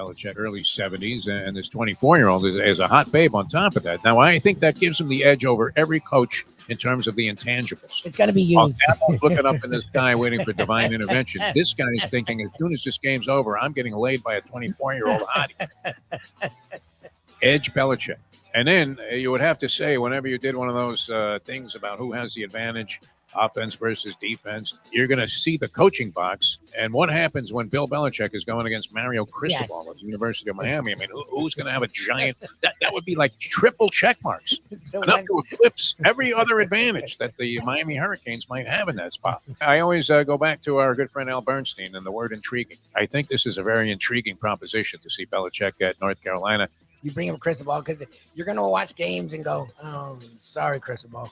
Belichick, early 70s, and this 24-year-old is a hot babe on top of that. Now, I think that gives him the edge over every coach in terms of the intangibles. It's going to be used. While looking up in the sky waiting for divine intervention, this guy's thinking as soon as this game's over, I'm getting laid by a 24-year-old hottie. Edge Belichick. And then you would have to say, whenever you did one of those things about who has the advantage, offense versus defense, you're going to see the coaching box. And what happens when Bill Belichick is going against Mario Cristobal at the University of Miami? I mean, who's going to have a giant – that would be like triple check marks. Enough to eclipse every other advantage that the Miami Hurricanes might have in that spot. I always go back to our good friend Al Bernstein and the word intriguing. I think this is a very intriguing proposition to see Belichick at North Carolina. You bring up Cristobal because you're going to watch games and go, oh, sorry, Cristobal.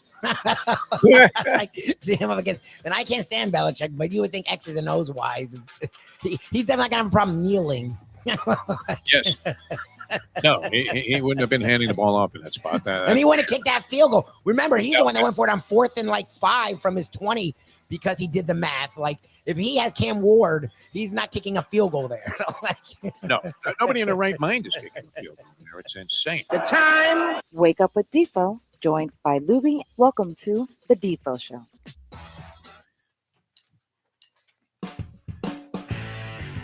See him up against, and I can't stand Belichick, but you would think X's and O's wise. He's definitely not going to have a problem kneeling. Yes. No, he wouldn't have been handing the ball off in that spot. And he wouldn't have kicked that field goal. Remember, he's the one that went for it on 4th and 5 from his 20 because he did the math. Like, if he has Cam Ward, he's not kicking a field goal there. No, nobody in their right mind is kicking a field goal there. It's insane. The time. Wake up with Defo, joined by Lubie. Welcome to the Defo Show.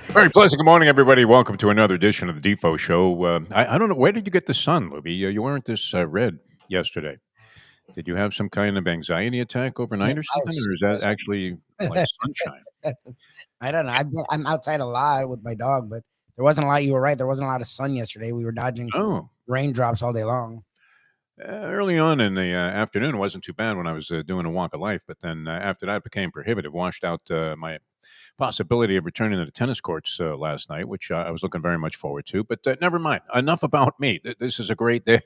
Very pleasant. Good morning, everybody. Welcome to another edition of the Defo Show. I don't know, where did you get the sun, Lubie? You weren't this red yesterday. Did you have some kind of anxiety attack overnight or something, or is that actually like sunshine? I don't know. I'm outside a lot with my dog, but there wasn't a lot. You were right. There wasn't a lot of sun yesterday. We were dodging raindrops all day long. Early on in the afternoon, it wasn't too bad when I was doing a walk of life, but then after that it became prohibitive, washed out my possibility of returning to the tennis courts last night, which I was looking very much forward to. But never mind. Enough about me. This is a great day.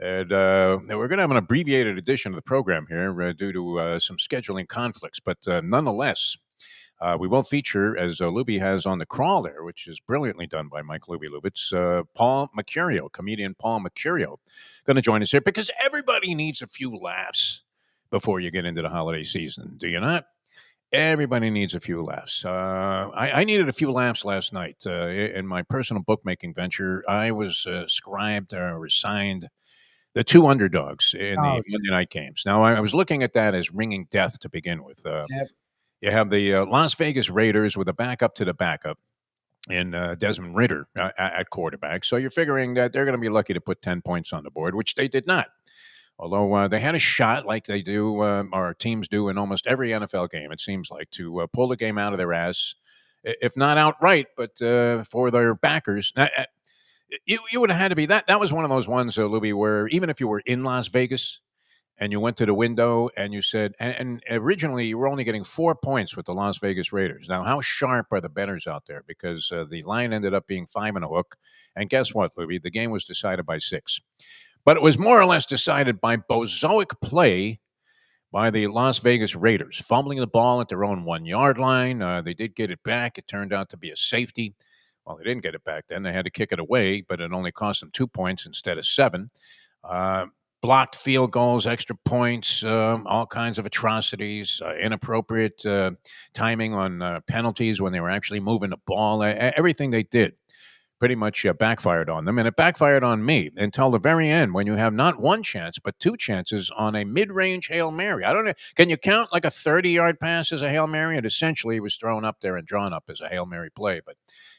And we're going to have an abbreviated edition of the program here due to some scheduling conflicts. But nonetheless, we will feature, as Lubie has on the crawl there, which is brilliantly done by Mike Lubie-Lubitz, Paul Mecurio, comedian Paul Mecurio, going to join us here because everybody needs a few laughs before you get into the holiday season. Do you not? Everybody needs a few laughs. I needed a few laughs last night. In my personal bookmaking venture, I was assigned the 2 underdogs in the Monday night games. Now, I was looking at that as ringing death to begin with. Yep. You have the Las Vegas Raiders with a backup to the backup in Desmond Ridder at quarterback. So you're figuring that they're going to be lucky to put 10 points on the board, which they did not. Although they had a shot like they do, or teams do in almost every NFL game, it seems like, to pull the game out of their ass, if not outright, but for their backers. Now, you would have had to be that. That was one of those ones, Lubie, where even if you were in Las Vegas and you went to the window and you said, and originally you were only getting 4 points with the Las Vegas Raiders. Now, how sharp are the bettors out there? Because the line ended up being 5 and a hook. And guess what, Lubie? The game was decided by 6. But it was more or less decided by bozoic play by the Las Vegas Raiders, fumbling the ball at their own 1-yard line. They did get it back. It turned out to be a safety. Well, they didn't get it back then. They had to kick it away, but it only cost them 2 points instead of 7. Blocked field goals, extra points, all kinds of atrocities, inappropriate timing on penalties when they were actually moving the ball. Everything they did pretty much backfired on them, and it backfired on me until the very end when you have not one chance but 2 chances on a mid-range Hail Mary. I don't know. Can you count like a 30-yard pass as a Hail Mary? It essentially was thrown up there and drawn up as a Hail Mary play, but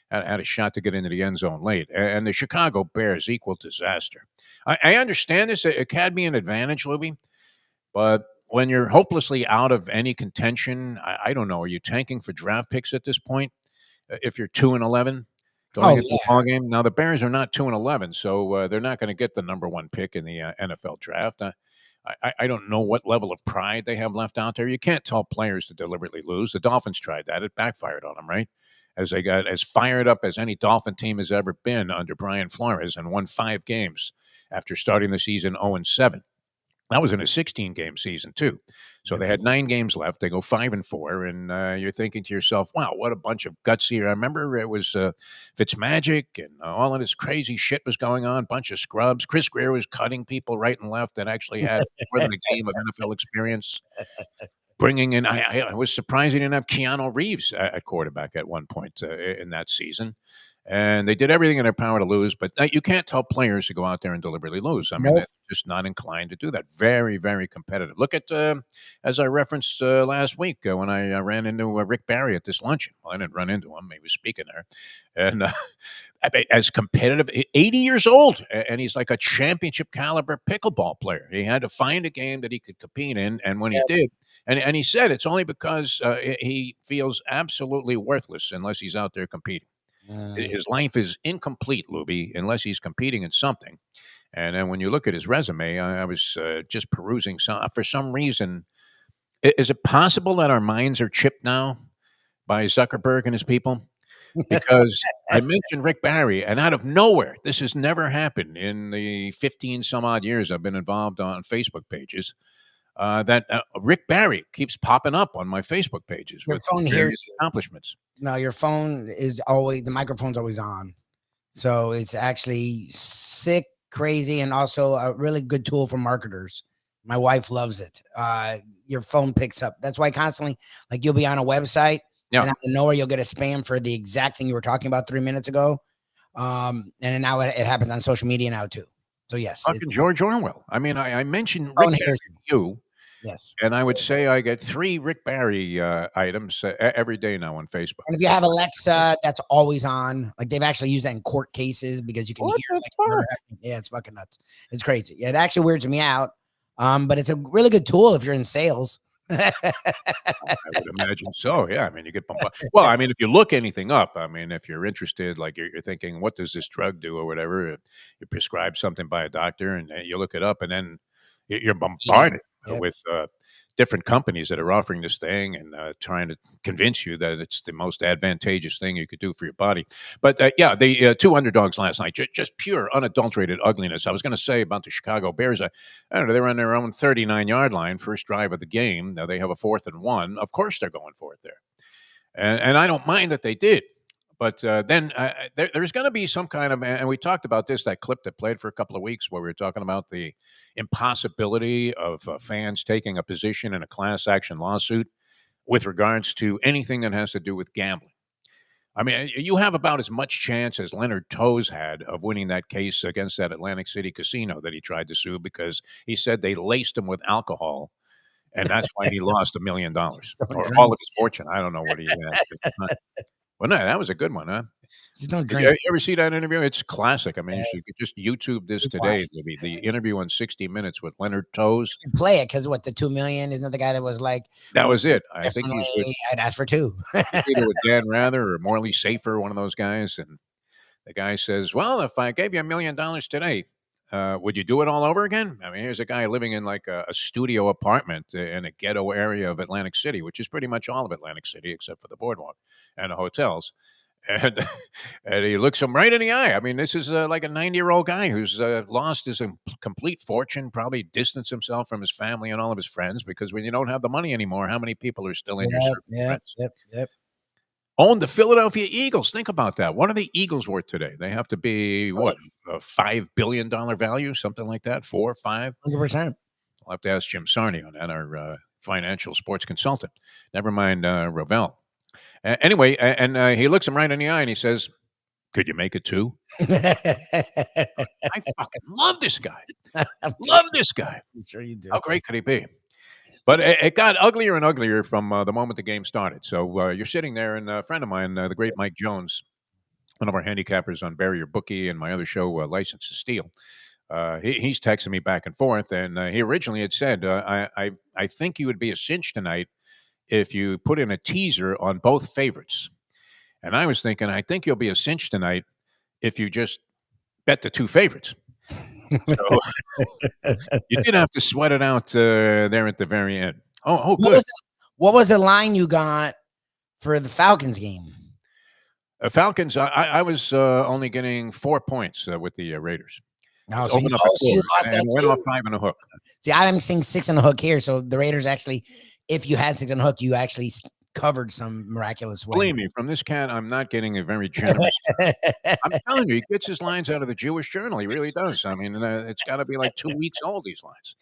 had a shot to get into the end zone late. And the Chicago Bears equal disaster. I understand this. It can be an advantage, Lubie, but when you're hopelessly out of any contention, I don't know. Are you tanking for draft picks at this point? If you're 2-11? Going into the ball game. Now, the Bears are not 2-11, so they're not going to get the number 1 pick in the NFL draft. I don't know what level of pride they have left out there. You can't tell players to deliberately lose. The Dolphins tried that. It backfired on them, right? As they got as fired up as any Dolphin team has ever been under Brian Flores and won 5 games after starting the season 0-7. That was in a 16-game season, too. So they had 9 games left. They go 5-4, and you're thinking to yourself, wow, what a bunch of gutsy. I remember it was Fitzmagic, and all of this crazy shit was going on, bunch of scrubs. Chris Greer was cutting people right and left that actually had more than a game of NFL experience. Bringing in, I was surprised he didn't have Keanu Reeves at quarterback at one point in that season. And they did everything in their power to lose, but you can't tell players to go out there and deliberately lose. I mean, Nope. they're just not inclined to do that. Very, very competitive. Look at, as I referenced last week when I ran into Rick Barry at this luncheon. Well, I didn't run into him. He was speaking there. And as competitive, 80 years old, and he's like a championship caliber pickleball player. He had to find a game that he could compete in, and when he did, and he said it's only because he feels absolutely worthless unless he's out there competing. His life is incomplete, Lubie, unless he's competing in something. And then when you look at his resume, I was just perusing some. For some reason, is it possible that our minds are chipped now by Zuckerberg and his people? Because I mentioned Rick Barry, and out of nowhere, this has never happened in the 15 some odd years I've been involved on Facebook pages. That Rick Barry keeps popping up on my Facebook pages Your with phone various hears you. accomplishments. No, your phone is always, the microphone's always on. So it's actually sick, crazy, and also a really good tool for marketers. My wife loves it. Your phone picks up. That's why constantly, like, you'll be on a website and out of nowhere you'll get a spam for the exact thing you were talking about 3 minutes ago. And then now it happens on social media now too. So yes. Fucking George Orwell. I mean, I mentioned Rick phone Barry hears to you. Yes. And I would say I get 3 Rick Barry items every day now on Facebook. And if you have Alexa, that's always on. Like, they've actually used that in court cases because you can What hear. the Like, murder happening. Yeah, it's fucking nuts. It's crazy. Yeah, it actually weirds me out. But it's a really good tool if you're in sales. I would imagine so. Yeah, I mean, you get bombarded. Well, I mean, if you look anything up, I mean, if you're interested, like you're thinking, what does this drug do or whatever, you prescribe something by a doctor and you look it up, and then you're bombarded with different companies that are offering this thing and trying to convince you that it's the most advantageous thing you could do for your body. But the 2 underdogs last night, just pure unadulterated ugliness. I was going to say about the Chicago Bears, I don't know, they're on their own 39-yard line, first drive of the game. Now they have a 4th and 1. Of course they're going for it there. And I don't mind that they did. But then there's going to be some kind of, and we talked about this, that clip that played for a couple of weeks where we were talking about the impossibility of fans taking a position in a class action lawsuit with regards to anything that has to do with gambling. I mean, you have about as much chance as Leonard Toews had of winning that case against that Atlantic City casino that he tried to sue because he said they laced him with alcohol. And that's why he lost $1 million or all of his fortune. I don't know what he had. Well, no, that was a good one, huh? Just don't Did drink. you ever see that interview? It's classic. I mean, Yes. you could just YouTube this Good today. watch. Maybe the interview on 60 Minutes with Leonard Toews. Play it because what, the 2 million isn't that the guy that was like, That was it. I think definitely, he's with, I'd ask for 2. either with Dan Rather or Morley Safer, one of those guys. And the guy says, "Well, if I gave you $1 million today, would you do it all over again?" I mean, here's a guy living in like a studio apartment in a ghetto area of Atlantic City, which is pretty much all of Atlantic City except for the boardwalk and the hotels. And and he looks him right in the eye. I mean, this is like a 90-year-old guy who's lost his complete fortune, probably distanced himself from his family and all of his friends, because when you don't have the money anymore, how many people are still in your circle of friends? Yep. Owned the Philadelphia Eagles. Think about that. What are the Eagles worth today? They have to be, what, a $5 billion value, something like that? 4 or 5? 100%. I'll have to ask Jim Sarney on that, our financial sports consultant. Never mind Ravel. Anyway, and he looks him right in the eye and he says, "Could you make it 2?" I fucking love this guy. Love this guy. I'm sure you do. How great could he be? But it got uglier and uglier from the moment the game started. So you're sitting there, and a friend of mine, the great Mike Jones, one of our handicappers on Barrier Bookie and my other show, License to Steal, he's texting me back and forth. And he originally had said, I think you would be a cinch tonight if you put in a teaser on both favorites. And I was thinking, I think you'll be a cinch tonight if you just bet the 2 favorites. So you did have to sweat it out there at the very end. Oh, good. What was the line you got for the Falcons game? Falcons, I was only getting 4 points with the Raiders. No, so you lost that and went too? off 5 and a hook. See, I'm seeing 6 on the hook here. So the Raiders actually, if you had 6 on the hook, you actually covered some miraculous way. Believe me, from this cat, I'm not getting a very generous. I'm telling you, he gets his lines out of the Jewish Journal. He really does. I mean, it's got to be like 2 weeks old, these lines.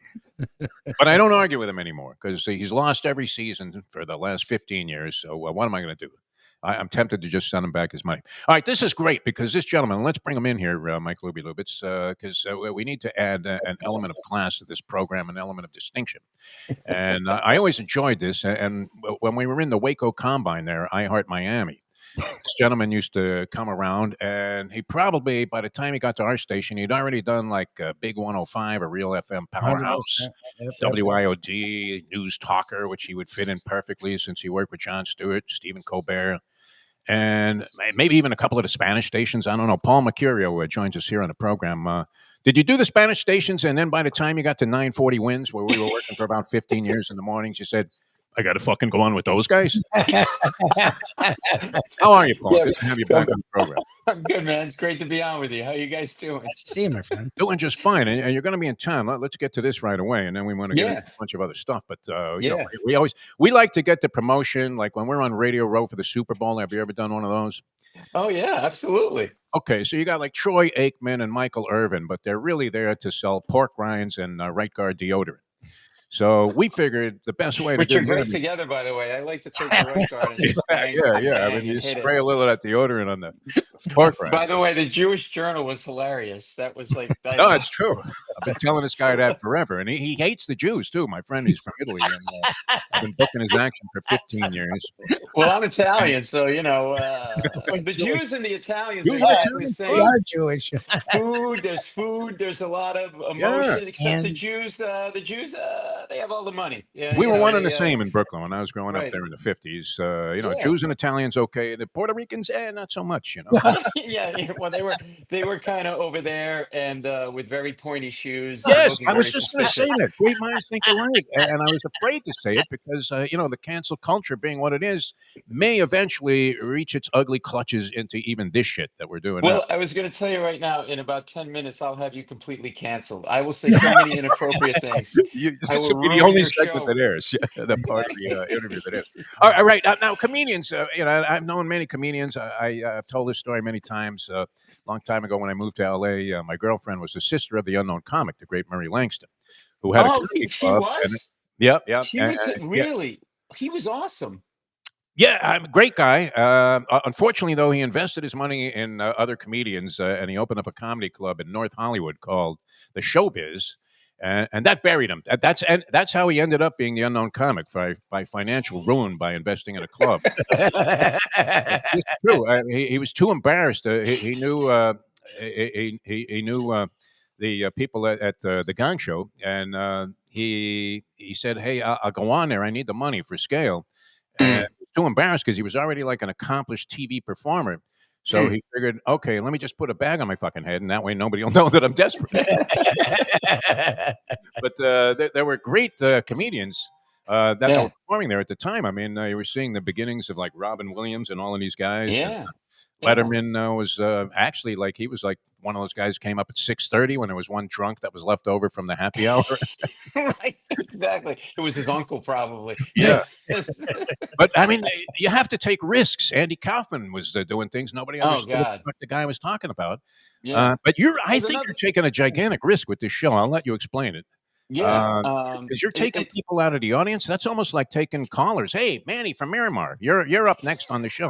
But I don't argue with him anymore because he's lost every season for the last 15 years. So what am I going to do? I'm tempted to just send him back his money. All right, this is great because this gentleman, let's bring him in here, Mike Lubie Lubitz, because we need to add an element of class to this program, an element of distinction. And I always enjoyed this. And when we were in the Waco Combine there, I Heart Miami, this gentleman used to come around, and he probably, by the time he got to our station, he'd already done like Big 105, a Real FM powerhouse, WIOD, News Talker, which he would fit in perfectly since he worked with Jon Stewart, Stephen Colbert, and maybe even a couple of the Spanish stations. I don't know. Paul Mecurio joins us here on the program. Did you do the Spanish stations, and then by the time you got to 940 Wins, where we were working for about 15 years in the mornings, you said, I got to fucking go on with those guys? How are you, Paul? Yeah, good to have you back on the program. I'm good, man. It's great to be on with you. How you guys doing? Nice to see you, my friend. Doing just fine, and you're going to be in town. Let's get to this right away, and then we want to get into a bunch of other stuff. But you know, we like to get the promotion, like when we're on Radio Row for the Super Bowl. Have you ever done one of those? Oh yeah, absolutely. Okay, so you got like Troy Aikman and Michael Irvin, but they're really there to sell pork rinds and right guard deodorant. So we figured the best way to Which do are great that. together, by the way. I like to take the right guard and just Yeah. I mean, you spray a little of that deodorant on the pork rind. By the way, the Jewish Journal was hilarious. That was like no, it's true. I've been telling this guy that forever, and he hates the Jews too. My friend, he's from Italy, and I've been booking his action for 15 years. Well, I'm Italian, so you know the Jews and the Italians are exactly the same. We are Jewish. Food. There's a lot of emotion. Except the Jews, they have all the money. Yeah, we were one and the same in Brooklyn when I was growing up there in the 50s. You know, Yeah. Jews and Italians okay, the Puerto Ricans, not so much. You know. yeah. Well, they were kind of over there and with very pointy shoes. Yes, looking I was very just going to say suspicious. that. Great minds think alike, and I was afraid to say it because you know, the cancel culture being what it is may eventually reach its ugly clutches into even this shit that we're doing. Well, I was going to tell you right now, in about 10 minutes, I'll have you completely canceled. I will say so many inappropriate things. This I will will be the ruin only your segment show. that airs, the part of the interview that airs. All right, now comedians. You know, I've known many comedians. I've told this story many times. A long time ago, when I moved to LA, my girlfriend was the sister of the unknown comic, the great Murray Langston, who had a comedy she club. was? Yeah. She was really? He was awesome. Yeah, I'm a great guy. Unfortunately, though, he invested his money in other comedians, and he opened up a comedy club in North Hollywood called the Showbiz, and that buried him. That's how he ended up being the unknown comic by financial ruin by investing in a club. It's true. He was too embarrassed. He knew he knew the people at the Gong Show, and he said, "Hey, I'll go on there. I need the money for scale." And he was too embarrassed because he was already like an accomplished TV performer. So he figured, okay, let me just put a bag on my fucking head, and that way nobody will know that I'm desperate. But there were great comedians that were performing there at the time. I mean, you were seeing the beginnings of like Robin Williams and all of these guys. Yeah. Letterman was actually like, he was like one of those guys who came up at 6:30 when there was one drunk that was left over from the happy hour. Right, exactly. It was his uncle, probably. Yeah. But I mean, you have to take risks. Andy Kaufman was doing things nobody understood what the guy was talking about. Yeah. But I think you're taking a gigantic risk with this show. I'll let you explain it. Yeah. Because you're taking people out of the audience. That's almost like taking callers. Hey, Manny from Miramar, you're up next on the show.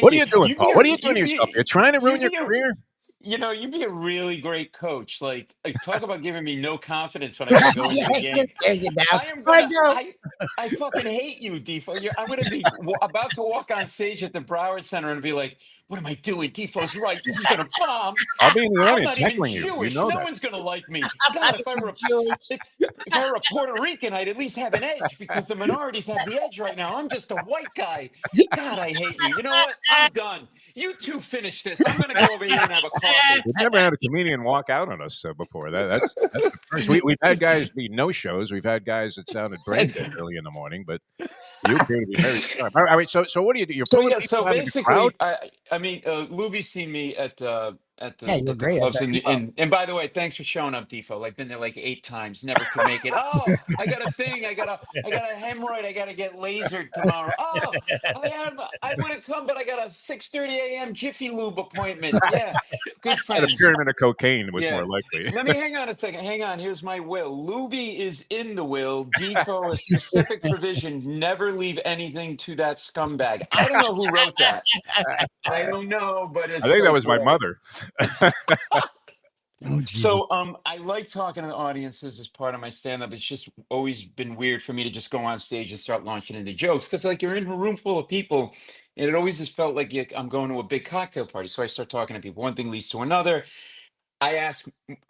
What are you doing, Paul? What are you doing to yourself? You're trying to ruin your career? You know, you'd be a really great coach. Like talk about giving me no confidence when I go into the game. I fucking hate you, Defo. I'm going to be about to walk on stage at the Broward Center and be like, what am I doing? Defo's right. This is going to bomb. I'll be in the I'm audience not even heckling you. Jewish. You know no that. one's going to like me. God, if I were a Puerto Rican, I'd at least have an edge because the minorities have the edge right now. I'm just a white guy. God, I hate you. You know what? I'm done. You two finish this. I'm going to go over here and have a coffee. We've never had a comedian walk out on us before. That's the first. We've had guys be no shows. We've had guys that sounded brain dead early in the morning, but you appear to be very sharp. All right, so what do you do? You're pulling people out of the basically, crowd? I mean, Lubie's seen me at at Yeah, you were the great at clubs. that. And by the way, thanks for showing up, Defo. Like been there like 8 times, never could make it. Oh, I got a thing. I got a hemorrhoid. I got to get lasered tomorrow. Oh, I would have come, but I got a 6:30 a.m. Jiffy Lube appointment. Yeah, good And a friends. pyramid of cocaine was Yeah. more likely. Let me hang on a second. Hang on. Here's my will. Lubie is in the will. Defo, a specific provision, never leave anything to that scumbag. I don't know who wrote that. I don't know, but I it's think that like was my whatever. mother. Oh, Jesus. So I like talking to the audiences as part of my stand-up. It's just always been weird for me to just go on stage and start launching into jokes because like you're in a room full of people and it always just felt like I'm going to a big cocktail party. So I start talking to people. One thing leads to another. I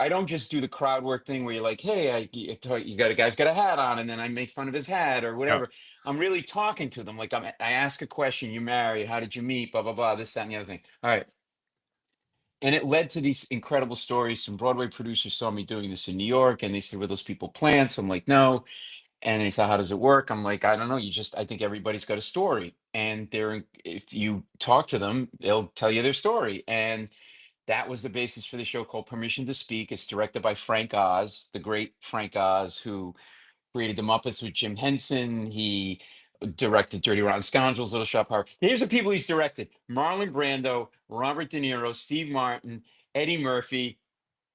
don't just do the crowd work thing where you're like, hey, you got a guy's got a hat on, and then I make fun of his hat or Yeah. whatever. I'm really talking to them. Like I ask a question, you married, how did you meet, blah, blah, blah, this, that, and the other thing. All right. And it led to these incredible stories. Some Broadway producers saw me doing this in New York and they said, were those people plants? I'm like, no. And they said, how does it work? I'm like, I don't know. I think everybody's got a story. And if you talk to them, they'll tell you their story. And that was the basis for the show called Permission to Speak. It's directed by Frank Oz, the great Frank Oz, who created The Muppets with Jim Henson. He directed Dirty Rotten Scoundrels, Little Shop of Horrors. Here's the people he's directed: Marlon Brando, Robert De Niro, Steve Martin, Eddie Murphy,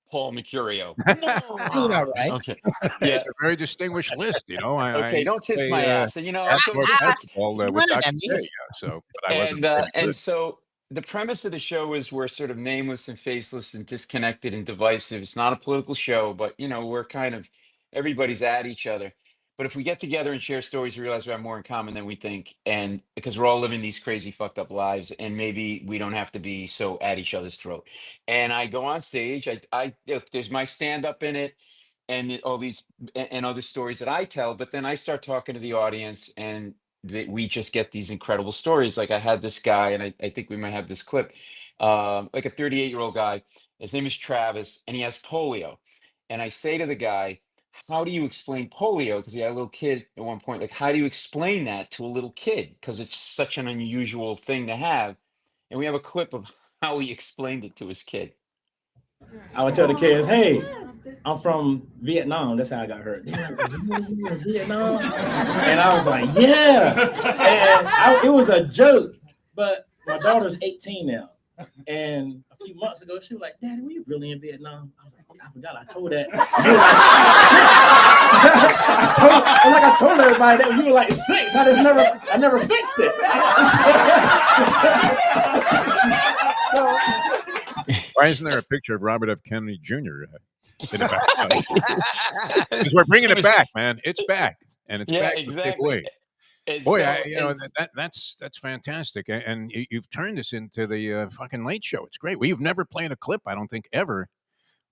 Paul Mecurio. Sounds about right. Okay. Yeah. It's a very distinguished list, you know. Okay, don't kiss play, my ass. And outdoor basketball You with won an Dr. Emmy. J, so, but I wasn't very and good. so the premise of the show is we're sort of nameless and faceless and disconnected and divisive. It's not a political show, but we're kind of everybody's at each other. But if we get together and share stories, we realize we have more in common than we think. And because we're all living these crazy, fucked up lives, and maybe we don't have to be so at each other's throat. And I go on stage, I look, there's my stand up in it and all these and other stories that I tell, but then I start talking to the audience and we just get these incredible stories. Like I had this guy, and I think we might have this clip, like a 38-year-old guy. His name is Travis, and he has polio. And I say to the guy, how do you explain polio? Because he had a little kid at one point. Like, how do you explain that to a little kid? Because it's such an unusual thing to have. And we have a clip of how he explained it to his kid. I would tell the kids, hey, I'm from Vietnam. That's how I got hurt. Vietnam? And I was like, yeah. And it was a joke, but my daughter's 18 now. And a few months ago, she was like, Daddy, were you really in Vietnam? I was like, I forgot I told that. I told everybody that when you were like 6, I never fixed it. Why isn't there a picture of Robert F. Kennedy Jr. Because we're bringing it back, man. It's back, and it's back in a big way. Boy, that's fantastic, and you've turned this into the fucking Late Show. It's great. We've never played a clip, I don't think, ever.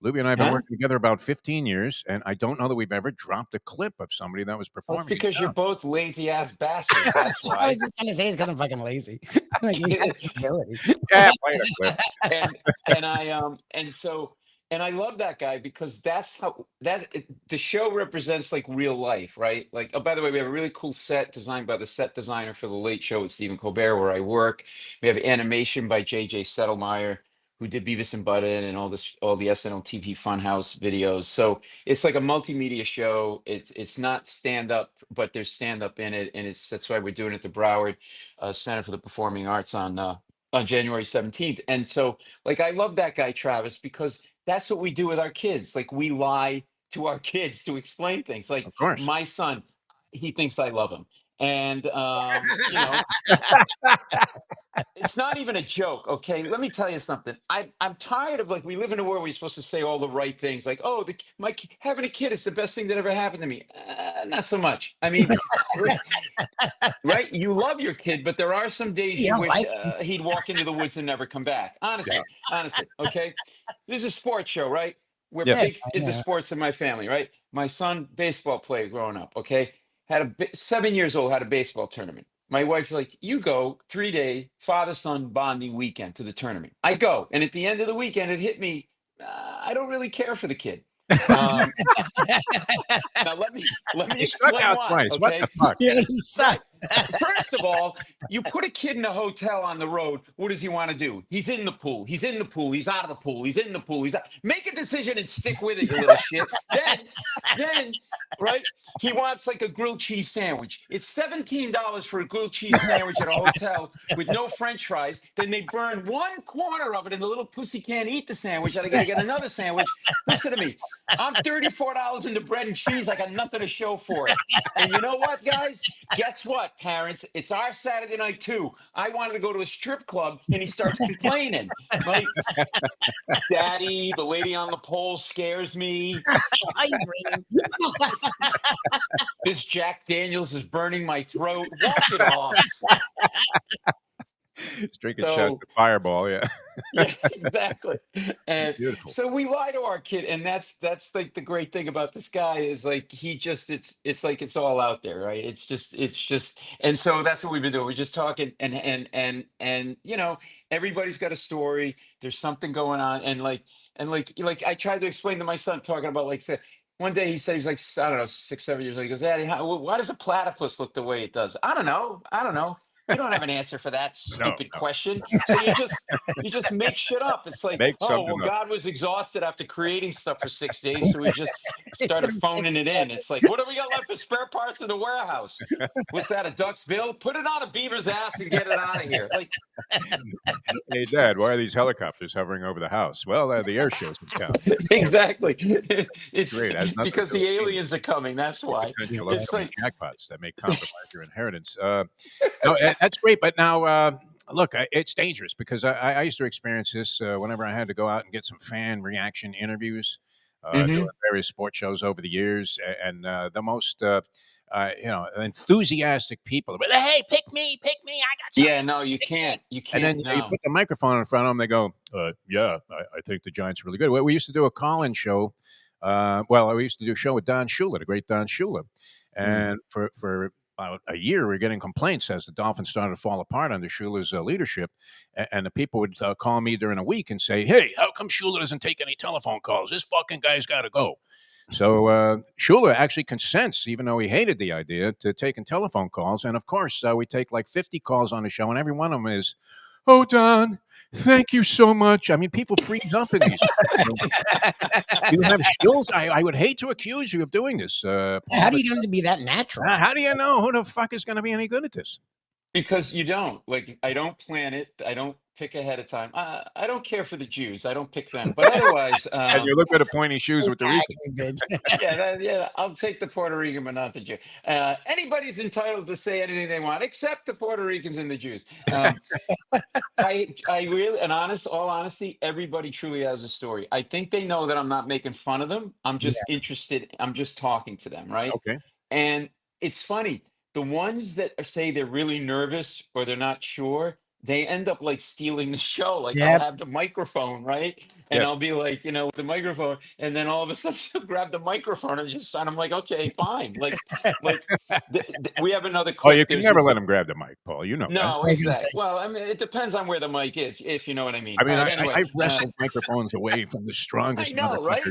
Lubie and I have been working together about 15 years, and I don't know that we've ever dropped a clip of somebody that was performing. Well, it's because you're both lazy ass bastards. That's why. I was just gonna say it's because I'm fucking lazy. Like, you got the ability. Yeah, play a clip. And I love that guy because that's how the show represents like real life, right? Like, oh, by the way, we have a really cool set designed by the set designer for the Late Show with Stephen Colbert, where I work. We have animation by J.J. Settlemeyer, who did Beavis and Butthead and all the SNL TV Funhouse videos. So it's like a multimedia show. It's not stand up, but there's stand up in it, and that's why we're doing it at the Broward Center for the Performing Arts on January 17th. And so, like, I love that guy Travis because that's what we do with our kids. Like, we lie to our kids to explain things. Like, of course, my son, he thinks I love him, and it's not even a joke. Okay, let me tell you something. I'm tired of, like, we live in a world where you're supposed to say all the right things. Like, oh, having a kid is the best thing that ever happened to me. Not so much. I mean, right? You love your kid, but there are some days you wish he'd walk into the woods and never come back. Honestly. Okay, this is a sports show, right? We're big into sports in my family, right? My son, baseball player growing up. Okay, 7 years old, had a baseball tournament. My wife's like, you go 3-day father-son bonding weekend to the tournament. I go. And at the end of the weekend, it hit me. I don't really care for the kid. Now let me He struck explain out why. twice. Okay? What the fuck? Yeah, he sucks. First of all, you put a kid in a hotel on the road. What does he want to do? He's in the pool. He's in the pool. He's out of the pool. He's in the pool. He's out. Make a decision and stick with it, you little shit. Then, right? He wants like a grilled cheese sandwich. It's $17 for a grilled cheese sandwich at a hotel with no French fries. Then they burn one corner of it, and the little pussy can't eat the sandwich. And I got to get another sandwich. Listen to me. I'm $34 into bread and cheese. I got nothing to show for it. And you know what, guys? Guess what, parents? It's our Saturday night too. I wanted to go to a strip club, and he starts complaining. Like, Daddy, the lady on the pole scares me. This Jack Daniels is burning my throat. Walk it off. Drinking shots of Fireball, yeah. Yeah, exactly. And Beautiful. so we lie to our kid, and that's like the great thing about this guy is like he just it's like it's all out there, right? It's just and so that's what we've been doing. We're just talking and you know, everybody's got a story. There's something going on, and like I tried to explain to my son, talking about like say, one day he said, he's like, I don't know, 6, 7 years old. He goes, Daddy, why does a platypus look the way it does? I don't know. You don't have an answer for that stupid question. So you just make shit up. It's like, God was exhausted after creating stuff for 6 days, so we just started phoning it in. It's like, what do we got left for spare parts in the warehouse? What's that, a duck's bill? Put it on a beaver's ass and get it out of here. Like, hey, Dad, why are these helicopters hovering over the house? Well, they're the air shows in town. Exactly. It's great. because the aliens are coming. That's why. It's like jackpots that may compromise your inheritance. No, that's great. But now, look, it's dangerous because I used to experience this whenever I had to go out and get some fan reaction interviews doing various sports shows over the years. And the most, enthusiastic people, but hey, pick me, I got something. Yeah, no, you can't. And then you put the microphone in front of them, they go, yeah, I think the Giants are really good. We used to do a call-in show. We used to do a show with Don Shula, the great Don Shula. And for about a year, we were getting complaints as the Dolphins started to fall apart under Shula's leadership. And the people would call me during a week and say, hey, how come Shula doesn't take any telephone calls? This fucking guy's got to go. So Shula actually consents, even though he hated the idea, to taking telephone calls. And, of course, we take like 50 calls on the show, and every one of them is, oh, Don, thank you so much. I mean, people freeze up in these. You have skills. I would hate to accuse you of doing this. How do you get them to be that natural? How do you know who the fuck is going to be any good at this? Because you don't. Like, I don't plan it. I don't pick ahead of time. I don't care for the Jews. I don't pick them. But otherwise... and you look at the pointy shoes with the Rican. Yeah, I'll take the Puerto Rican, but not the Jew. Anybody's entitled to say anything they want, except the Puerto Ricans and the Jews. I really, all honesty, everybody truly has a story. I think they know that I'm not making fun of them. I'm just interested. I'm just talking to them, right? Okay. And it's funny. The ones that say they're really nervous or they're not sure, they end up like stealing the show. Like I'll have the microphone, right? And I'll be like, with the microphone, and then all of a sudden she'll grab the microphone and just sign. I'm like, okay, fine. Like we have another clip. Oh, you can never let him grab the mic, Paul. You know. No, that. Exactly. Well, I mean, it depends on where the mic is, if you know what I mean. I mean, I've wrestled microphones away from the strongest. I know, right?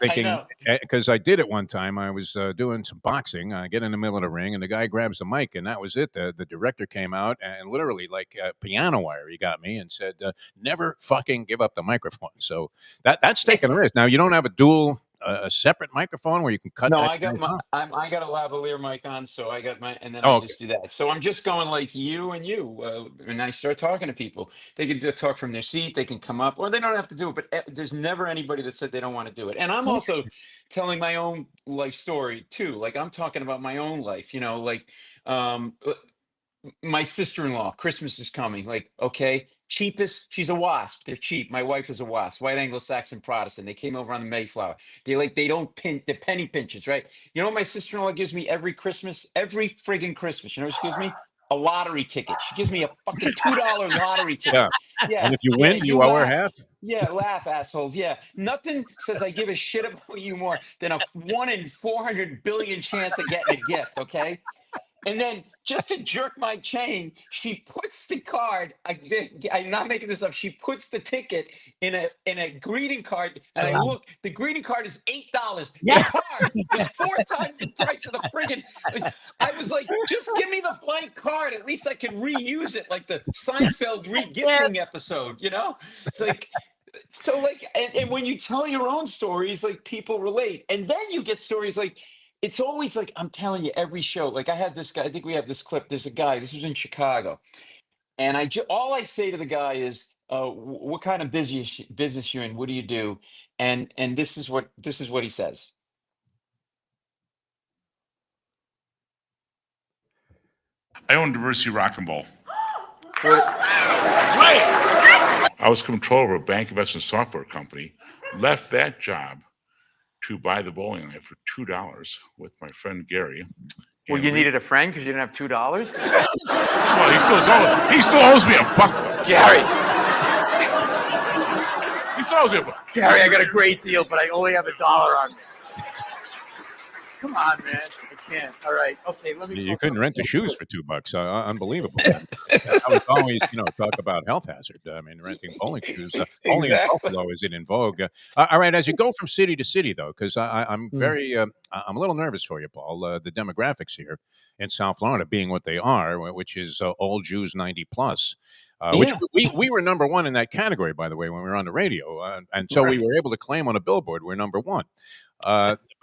Thinking, because I did it one time. I was doing some boxing. I get in the middle of the ring, and the guy grabs the mic, and that was it. The director came out and literally, like piano wire, he got me and said, "Never fucking give up the microphone." So that's taking a risk. Now you don't have a dual, a separate microphone where you can cut. No, I got I got a lavalier mic on, so I got my, and then I just do that. So I'm just going like you and you. When I start talking to people, they can talk from their seat. They can come up, or they don't have to do it. But there's never anybody that said they don't want to do it. And I'm also telling my own life story too. Like I'm talking about my own life. My sister-in-law, Christmas is coming. Like, okay, cheapest. She's a WASP. They're cheap. My wife is a WASP, white Anglo-Saxon Protestant. They came over on the Mayflower. They don't pinch. They're penny pinchers, right? You know what my sister-in-law gives me every Christmas? Every friggin' Christmas. You know what she gives me? A lottery ticket. She gives me a fucking $2 lottery ticket. Yeah. And if you win, you owe her half. Yeah, laugh, assholes. Yeah. Nothing says I give a shit about you more than a 1 in 400 billion chance of getting a gift, okay? And then just to jerk my chain, she puts the card. I'm not making this up. She puts the ticket in a greeting card, and I look. The greeting card is $8. Yes. The card was 4 times the price of the friggin'. I was like, just give me the blank card. At least I can reuse it, like the Seinfeld re-gifting episode. You know, it's like. So like, and when you tell your own stories, like people relate, and then you get stories like. It's always like, I'm telling you, every show. Like I had this guy. I think we have this clip. There's a guy. This was in Chicago, and all I say to the guy is, "What kind of business you're in? What do you do?" And this is what he says. I own Diversity Rock and Roll. Right. I was controller of a bank investment software company. Left that job to buy the bowling alley for $2 with my friend Gary. Well, you needed a friend because you didn't have $2? Well, he still owes me $1. Gary! He still owes me $1. Gary, I got a great deal, but I only have $1 on me. Come on, man. I can't. All right. Okay, let me. You couldn't rent the shoes for $2. Unbelievable. I was always, talk about health hazard. I mean, renting bowling shoes. Only in Buffalo is it in vogue. All right, as you go from city to city, though, because I'm very, I'm a little nervous for you, Paul. The demographics here in South Florida being what they are, which is all Jews 90 plus. Which we were number one in that category, by the way, when we were on the radio. And so we were able to claim on a billboard we're number one.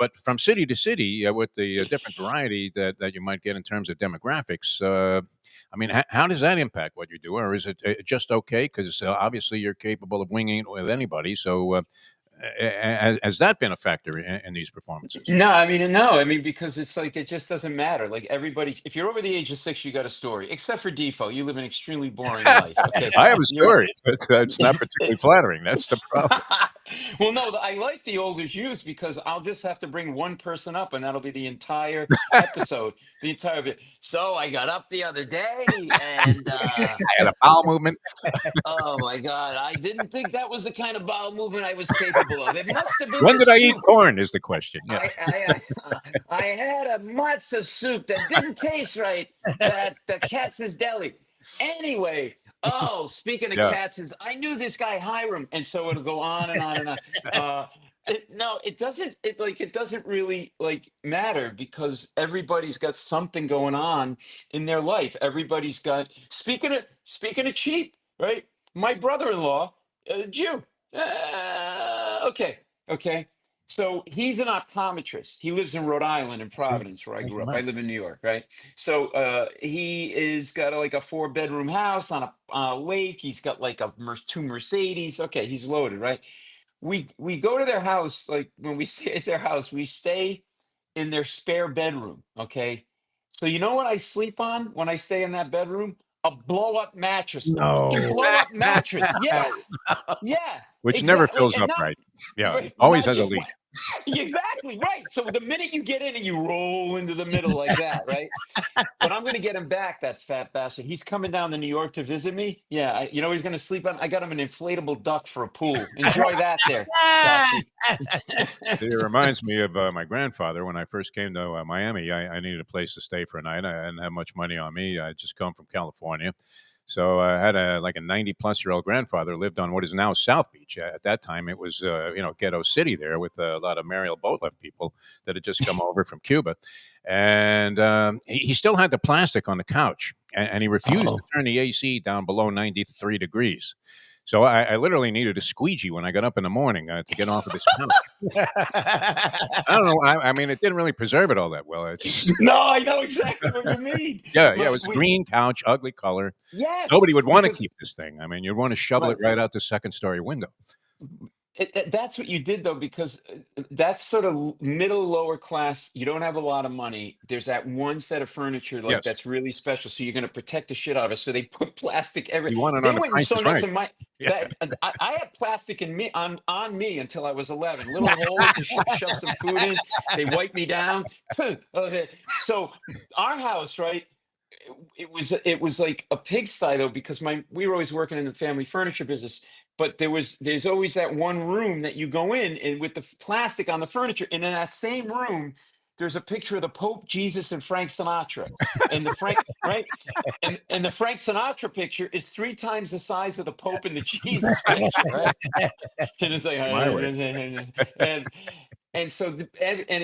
But from city to city, with the different variety that you might get in terms of demographics, I mean, how does that impact what you do? Or is it just okay? Because obviously you're capable of winging it with anybody. So has that been a factor in these performances? No, I mean, because it's like, it just doesn't matter. Like everybody, if you're over the age of 6, you got a story, except for Defo. You live an extremely boring life. Okay? I have a story, but it's not particularly flattering. That's the problem. Well, no, I like the older Jews because I'll just have to bring one person up and that'll be the entire episode, the entire bit. So I got up the other day and I had a bowel movement. Oh my God. I didn't think that was the kind of bowel movement I was capable of. It must have been when did I soup. eat corn is the question. Yeah. I had a matzah soup that didn't taste right at the Katz's Deli. Anyway, speaking of Katz's, I knew this guy Hiram, and so it'll go on and on and on. It doesn't really matter because everybody's got something going on in their life. Everybody's got. Speaking of cheap, right? My brother-in-law, Jew. Okay. So he's an optometrist. He lives in Rhode Island in Providence, where I grew up. I live in New York, right? So he is got a 4-bedroom house on a lake. He's got 2 Mercedes. Okay, he's loaded, right? We go to their house. Like when we stay at their house, we stay in their spare bedroom. Okay, so you know what I sleep on when I stay in that bedroom? A blow-up mattress. No. Blow-up mattress. Yeah. Which never fills up right. Yeah, right, always has a leak. Exactly, right. So the minute you get in and you roll into the middle like that, right? But I'm going to get him back, that fat bastard. He's coming down to New York to visit me. Yeah, he's going to sleep on. I got him an inflatable duck for a pool. Enjoy that there. It reminds me of my grandfather. When I first came to Miami, I needed a place to stay for a night. I didn't have much money on me. I just come from California. So I had a 90-plus-year-old grandfather who lived on what is now South Beach. At that time, it was ghetto city there with a lot of Mariel Boatlift people that had just come over from Cuba, and he still had the plastic on the couch, and he refused to turn the AC down below 93 degrees. So I literally needed a squeegee when I got up in the morning to get off of this couch. I don't know. I mean, it didn't really preserve it all that well. No, I know exactly what you mean. Yeah, it was a green couch, ugly color. Yes. Nobody would want to keep this thing. I mean, you'd want to shovel it right out the second-story window. That's what you did, though, because that's sort of middle, lower class. You don't have a lot of money. There's that one set of furniture that's really special. So you're going to protect the shit out of it. So they put plastic everywhere. You want it they on the went Price is Right. My, I had plastic in me on me until I was 11. Little holes to shove some food in. They wiped me down. So our house, right? It was like a pigsty, though, because we were always working in the family furniture business. But there's always that one room that you go in and with the plastic on the furniture, and in that same room, there's a picture of the Pope, Jesus, and Frank Sinatra. And the Frank, right? And the Frank Sinatra picture is 3 times the size of the Pope and the Jesus picture, right? And it's like, My way. and so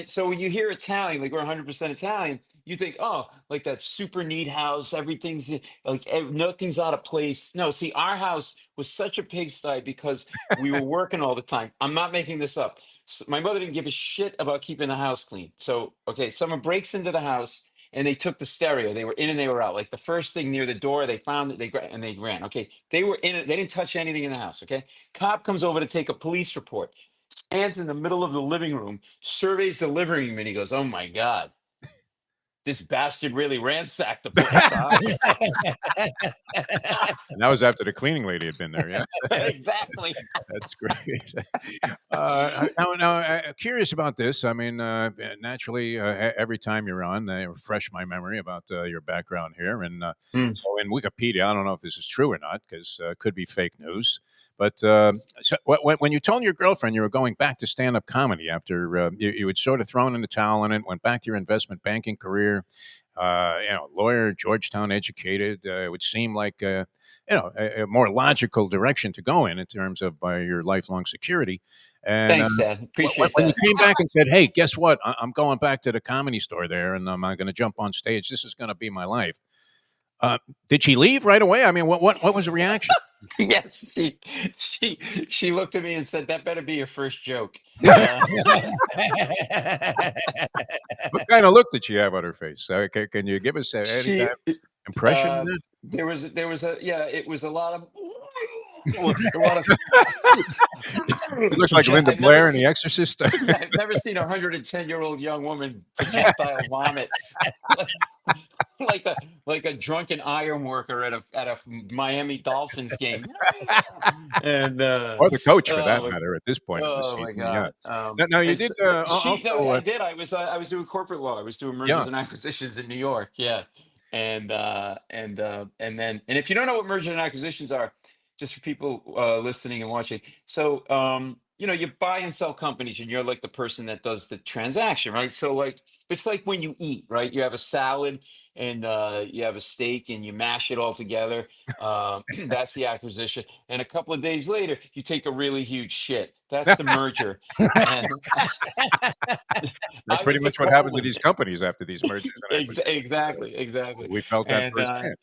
so when you hear Italian, like we're 100% Italian, you think, oh, like that super neat house, everything's like nothing's out of place. No, see, our house was such a pigsty because we were working all the time. I'm not making this up. My mother didn't give a shit about keeping the house clean. So, okay, someone breaks into the house and they took the stereo. They were in and they were out. Like the first thing near the door, they found it, and they ran. Okay, they were in it. They didn't touch anything in the house. Okay, cop comes over to take a police report, stands in the middle of the living room, surveys the living room, and he goes, "Oh my God, this bastard really ransacked the place." Huh? And that was after the cleaning lady had been there. Yeah, Exactly. that's great. Curious about this. I mean, naturally, every time you're on, they refresh my memory about your background here. And so in Wikipedia, I don't know if this is true or not because it could be fake news. But so when you told your girlfriend you were going back to stand-up comedy after you had sort of thrown in the towel on it, went back to your investment banking career, lawyer, Georgetown educated, it would seem like a more logical direction to go in terms of your lifelong security. And thanks, Dad. Appreciate when that. you came back and said, "Hey, guess what? I'm going back to the Comedy Store there, and I'm going to jump on stage. This is going to be my life." Did she leave right away? I mean, what was the reaction? Yes, she looked at me and said, "That better be your first joke." What kind of look did she have on her face? Can you give us any She, kind of impression of that? there was it was a lot of a lot of. It looks like Linda Blair in The Exorcist. I've never seen a 110-year-old young woman projectile vomit like a drunken iron worker at a Miami Dolphins game. And or the coach, for that oh, matter, at this point of the oh my season. God. Yeah. Now you And did no, I also. did. I was doing corporate law. I was doing mergers Yeah. and acquisitions in New York. Yeah. And if you don't know what mergers and acquisitions are, just for people listening and watching. So you buy and sell companies and you're like the person that does the transaction, right? So like it's like when you eat, right? You have a salad and you have a steak and you mash it all together. That's the acquisition. And a couple of days later, you take a really huge shit. That's the merger. And That's I pretty was the much what happens to colon. these companies after these mergers and acquisitions. Exactly. We felt that And firsthand.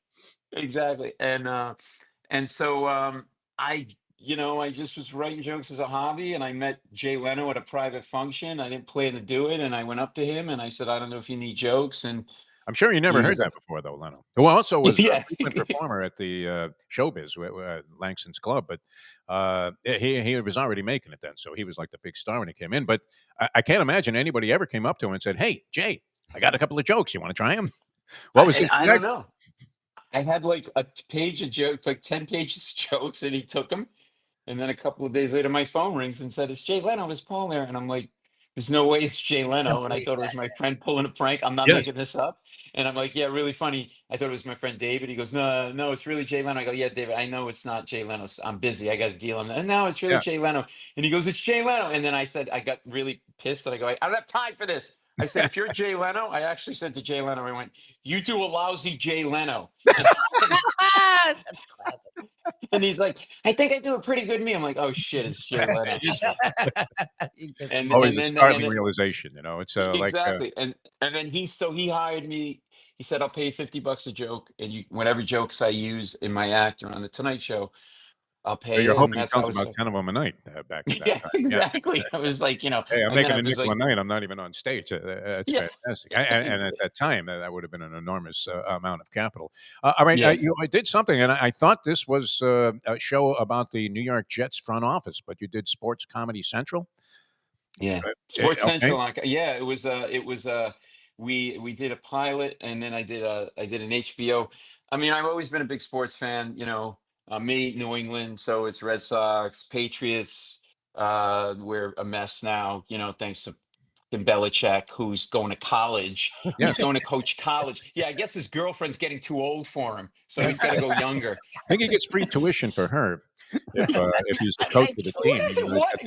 exactly. And so I just was writing jokes as a hobby, and I met Jay Leno at a private function. I didn't plan to do it, and I went up to him and I said, "I don't know if you need jokes." And I'm sure you never he heard was that like, before, though, Leno. Who also was a "Yeah, frequent performer at the Showbiz, Langston's Club, but he was already making it then, so he was like the big star when he came in. But I can't imagine anybody ever came up to him and said, "Hey, Jay, I got a couple of jokes. You want to try them?" What was his I don't reaction? know." I had like a page of jokes, like 10 pages of jokes, and he took them. And then a couple of days later, my phone rings and said, "It's Jay Leno. Is Paul there?" And I'm like, "There's no way it's Jay Leno." And I thought it was my friend pulling a prank. I'm not Yes. making this up. And I'm like, "Yeah, really funny." I thought it was my friend David. He goes, "No, no, it's really Jay Leno." I go, "Yeah, David, I know it's not Jay Leno. I'm busy. I got a deal." And now it's really Yeah. Jay Leno. And he goes, "It's Jay Leno." And then I said, I got really pissed. And I go, "I don't have time for this." I said, "If you're Jay Leno," I actually said to Jay Leno, I went, "You do a lousy Jay Leno." That's classic. And he's like, "I think I do a pretty good me." I'm like, "Oh shit, it's Jay Leno." And Always and a then startling realization, It's like exactly. And then he hired me. He said, "I'll pay you $50 a joke, and whatever jokes I use in my act or on the Tonight Show, I'll so pay you're you." And hoping he that's how tells I was. about 10 of them a night back at that Yeah, time. Yeah. exactly. I was like, Hey, I'm and then making I a was nickel like, a night. I'm not even on stage. That's yeah, fantastic. And at that time, that would have been an enormous amount of capital. All right, yeah, I did something, and I thought this was a show about the New York Jets front office, but you did Sports Comedy Central. yeah. Sports Okay. Central. Yeah, we did a pilot, and then I did an HBO. I mean, I've always been a big sports fan. Me, New England, so it's Red Sox, Patriots. We're a mess now, thanks to than Belichick, who's going to college. Yeah. He's going to coach college. Yeah, I guess his girlfriend's getting too old for him, so he's got to go younger. I think he gets free tuition for her if he's the coach of the team.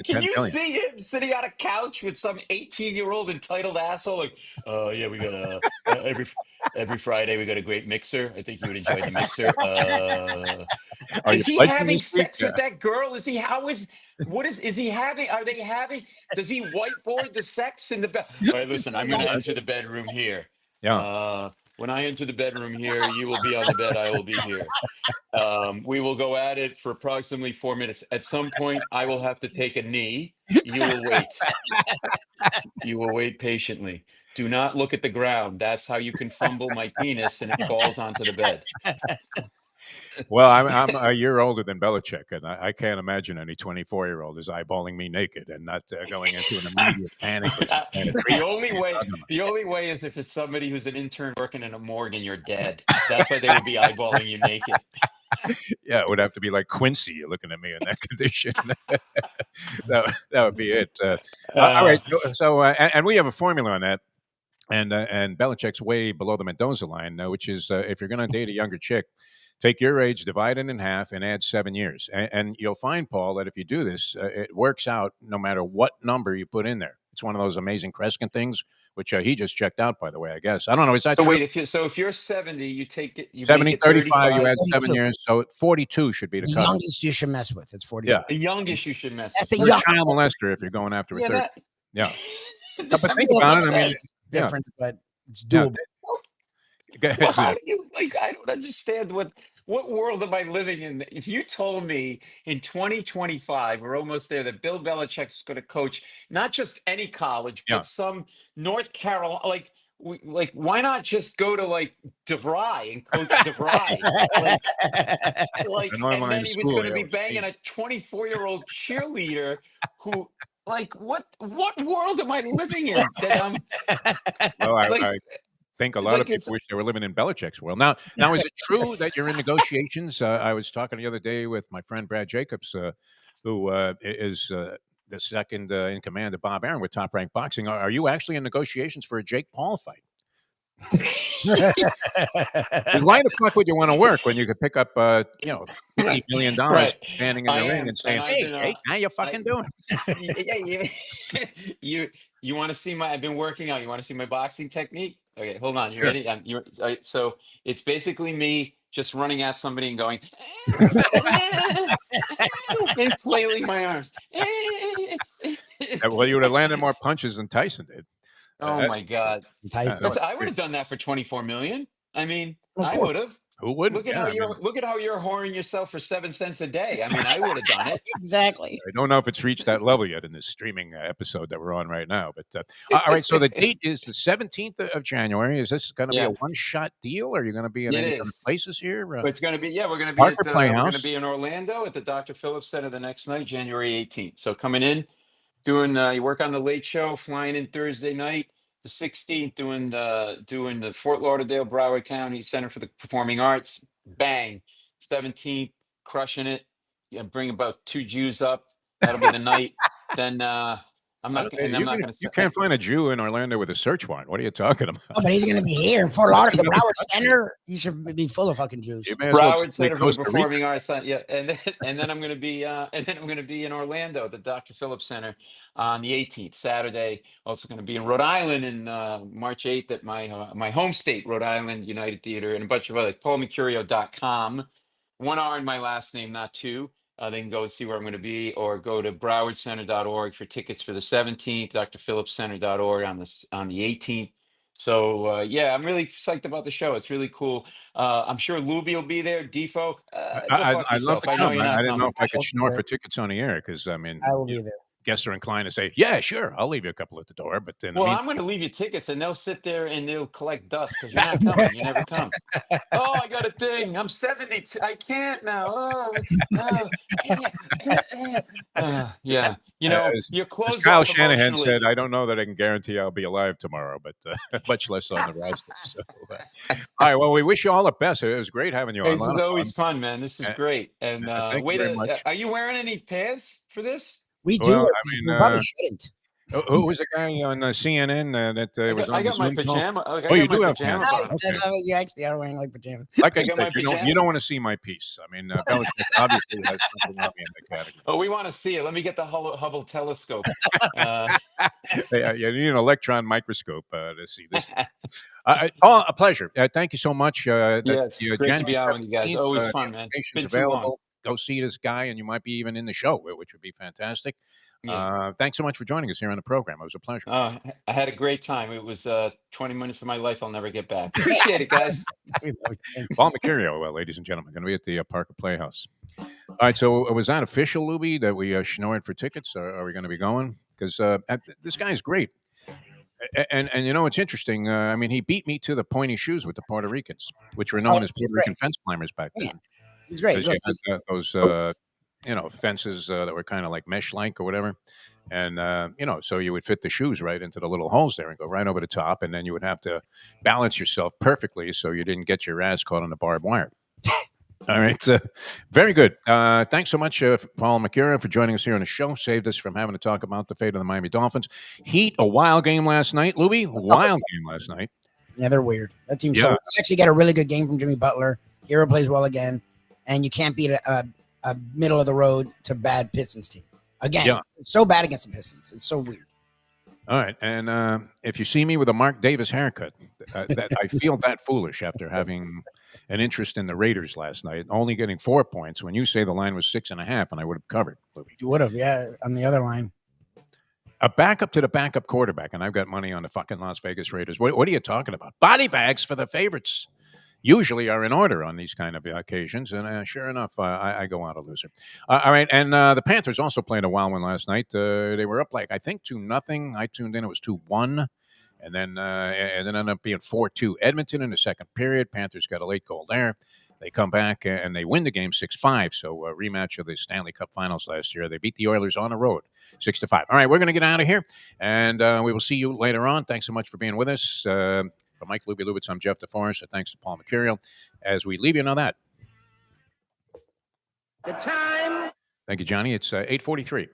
Can you see him sitting on a couch with some 18-year-old entitled asshole? Like, yeah, we got every Friday we got a great mixer. I think you would enjoy the mixer. Is he having sex with that girl? Is he is he having? Are they having? Does he whiteboard the sex in the bed? All right, listen, I'm going to enter the bedroom here. Yeah. When I enter the bedroom here, you will be on the bed. I will be here. We will go at it for approximately 4 minutes. At some point, I will have to take a knee. You will wait. You will wait patiently. Do not look at the ground. That's how you can fumble my penis and it falls onto the bed. Well, I'm a year older than Belichick, and I can't imagine any 24-year-old is eyeballing me naked and not going into an immediate panic. The only way is if it's somebody who's an intern working in a morgue and you're dead. That's why they would be eyeballing you naked. Yeah, it would have to be like Quincy looking at me in that condition. that would be it. All right. So, and we have a formula on that. And Belichick's way below the Mendoza line, which is if you're going to date a younger chick, take your age, divide it in half, and add 7 years. And you'll find, Paul, that if you do this, it works out no matter what number you put in there. It's one of those amazing Kreskin things, which he just checked out, by the way, I guess. I don't know. Is that so? True? Wait, if you're 70, you take it. You 70, make it 35, 35. you add 7 years. So 42 should be the cut. Youngest you should mess with. It's 42. Yeah. The youngest you should mess with. That's the Or a youngest. child molester if you're going after a 30. Yeah. But think about it. I mean, It's different, but it's doable. Go ahead. Well, how do you I don't understand what world am I living in? If you told me in 2025, we're almost there, that Bill Belichick's going to coach not just any college, but some North Carolina, why not just go to DeVry and coach DeVry? And then he was going to be banging a 24-year-old cheerleader who. What world am I living in? That I think a lot of people wish they were living in Belichick's world. Now, is it true that you're in negotiations? I was talking the other day with my friend Brad Jacobs, who is the second in command of Bob Aaron with Top Rank Boxing. Are you actually in negotiations for a Jake Paul fight? Why the fuck would you want to work when you could pick up, $50 million standing in the ring and saying, "Hey, Jake, how you fucking doing?" You want to see I've been working out. You want to see my boxing technique? Okay, hold on. You ready? So it's basically me just running at somebody and going, and flailing my arms. Well, you would have landed more punches than Tyson did. Oh my God! Tyson. I would have done that for 24 million. I mean, I would have. Who wouldn't? Look at how you're whoring yourself for 7 cents a day. I mean, I would have done it. Exactly. I don't know if it's reached that level yet in this streaming episode that we're on right now. But all right, so the date is the 17th of January. Is this going to be a one-shot deal? Or are you going to be in any other places here? It's going to be. Yeah, we're going to be Parker we're Playhouse. going to be in Orlando at the Dr. Phillips Center the next night, January 18th. So coming in, doing you work on the late show, flying in Thursday night. The 16th, doing the Fort Lauderdale Broward County Center for the Performing Arts. Bang. 17th, crushing it. Bring about 2 Jews up. That'll be the night. Then I'm not going to. You can't find a Jew in Orlando with a search warrant. What are you talking about? Oh, but he's going to be here in Fort Lauderdale, the Broward Center. You should be full of fucking Jews. Broward Center for the Performing Arts. Yeah, and then I'm going to be in Orlando at the Dr. Phillips Center on the 18th, Saturday. Also going to be in Rhode Island in March 8th at my home state, Rhode Island United Theater, and a bunch of other PaulMecurio.com. 1 R in my last name, not 2. They can go see where I'm going to be, or go to browardcenter.org for tickets for the 17th, drphillipscenter.org on the 18th. So, I'm really psyched about the show. It's really cool. I'm sure Lubie will be there. Defo. I'd love to come. I didn't know if I could snore for tickets on the air because, I will be there. Guests are inclined to say, "Yeah, sure, I'll leave you a couple at the door." But then, I'm going to leave you tickets, and they'll sit there and they'll collect dust because you're not coming. You never come. Oh, I got a thing. I'm 72. I can't now. Yeah. Your clothes. Kyle Shanahan said, "I don't know that I can guarantee I'll be alive tomorrow, but much less on the roster." So, all right. Well, we wish you all the best. It was great having you on. This is always fun, man. This is great. And thank you very much. Are you wearing any pants for this? We do. We probably shouldn't. Who was the guy on CNN that was on I the got my Zoom call? pajama. Oh, you do have pajamas pants. on. Okay. You actually are wearing like pajamas. Like I I got said, my you pajamas. don't want to see my piece. I mean, Belichick obviously has something on me in the category. Oh, we want to see it. Let me get the Hubble telescope. Yeah, you need an electron microscope to see this. A pleasure. Thank you so much. That's Yes, the, great to January be out with you guys. 17th. Always The fun, man. information's Been too long. available. Go see this guy, and you might be even in the show, which would be fantastic. Yeah. Thanks so much for joining us here on the program. It was a pleasure. I had a great time. It was 20 minutes of my life I'll never get back. Appreciate it, guys. Paul Mecurio, ladies and gentlemen, going to be at the Parker Playhouse. All right, so was that official, Lubie, that we schnorred for tickets? Are we going to be going? Because this guy's great. And you know, it's interesting. I mean, he beat me to the pointy shoes with the Puerto Ricans, which were known as Puerto Rican fence climbers back then. Yeah, he's great. Look, You had, those, fences that were kind of like mesh-like or whatever. And, so you would fit the shoes right into the little holes there and go right over the top. And then you would have to balance yourself perfectly so you didn't get your ass caught on the barbed wire. All right. Very good. Thanks so much, Paul Mecurio, for joining us here on the show. Saved us from having to talk about the fate of the Miami Dolphins. Heat, a wild game last night. Lubie, wild game last night. Yeah, they're weird. That team's so actually got a really good game from Jimmy Butler. Hero plays well again. And you can't beat a middle of the road to bad Pistons team. Again, it's so bad against the Pistons. It's so weird. All right. And if you see me with a Mark Davis haircut, that I feel that foolish after having an interest in the Raiders last night, only getting 4 points when you say the line was 6.5, and I would have covered. You would have, yeah, on the other line. A backup to the backup quarterback, and I've got money on the fucking Las Vegas Raiders. What are you talking about? Body bags for the favorites usually are in order on these kind of occasions, and sure enough, I go out a loser. All right, and the Panthers also played a wild one last night. They were up I think 2-0. I tuned in; it was 2-1. And then ended up being 4-2. Edmonton in the second period. Panthers got a late goal there. They come back and they win the game 6-5. So a rematch of the Stanley Cup Finals last year. They beat the Oilers on the road 6-5. All right, we're going to get out of here, and we will see you later on. Thanks so much for being with us. For Mike Lubie, I'm Jeff DeForest. Thanks to Paul Mecurio. As we leave you on that. The time. Thank you, Johnny. It's 8:43.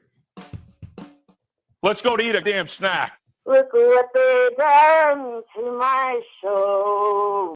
Let's go to eat a damn snack. Look what they done to my soul.